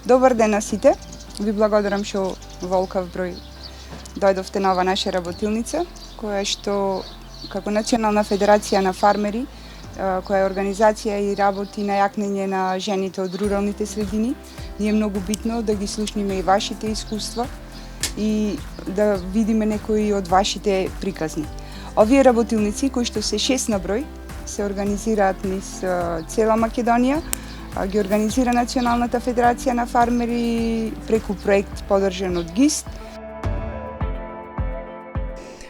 Добар ден на сите. Ви благодарам што во олкав број дојдовте на ова наша работилница, која што како Национална федерација на фармери, која е организација и работи на јакнење на жените од руралните средини, ни е многу битно да ги слушнеме и вашите искуства и да видиме некои од вашите приказни. Овие работилници, кои што се 6 на број, се организираат низ цела Македонија, ги организира Националната федерација на фармери преку проект подржан од ГИСТ.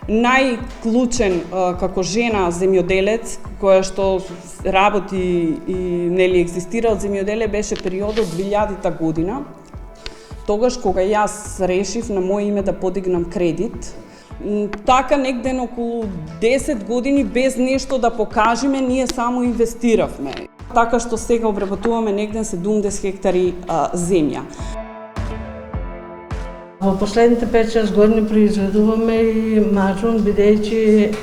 Најклучен како жена земјоделец, која што работи и нели екзистира од земјоделие, беше периодот 2000-та година, тогаш кога јас решив на моје име да подигнам кредит. Така негде на околу 10 години без нешто да покажеме, ние само инвестиравме. Така што сега обработуваме негде 70 хектари земја. Во последните 5-6 години произведуваме и мажун, бидејќи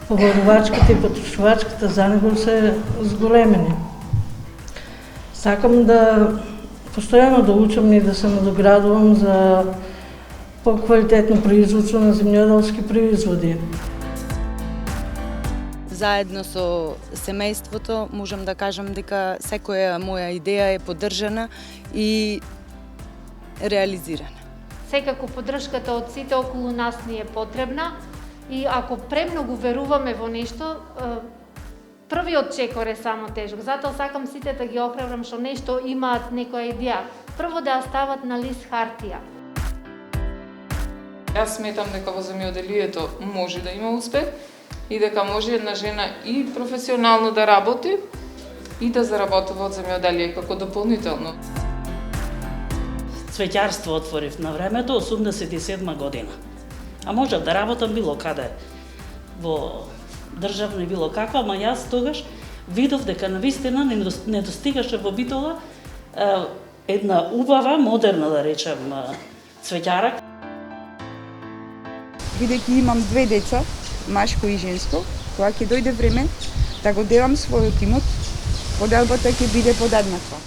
побарувачката и потрошувачката за него се зголемени. Сакам да постојано да учам и да се надоградувам за поквалитетно производство на земјоделски производи. Заедно со семејството можам да кажам дека секоја моја идеја е поддржана и реализирана. Секако поддршката од сите околу нас ни е потребна и ако премногу веруваме во нешто, првиот чекор е само тежок. Затоа сакам сите да ги охрабрам што нешто имаат некоја идеја. Прво да ја стават на лист хартија. Јас сметам дека во земјоделието може да има успех и дека може една жена и професионално да работи и да заработува од земјоделие како дополнително. Цвеќарство отворив на времето, 87 година. А можев да работам било каде, во државна и било каква, ама јас тогаш видов дека навистина не достигаше во Битола една убава, модерна да речем, цвеќара. Бидејќи имам 2 деца, машко и женско, кога ќе дојде време да го делам својот имот, поделбата ќе биде подеднаква.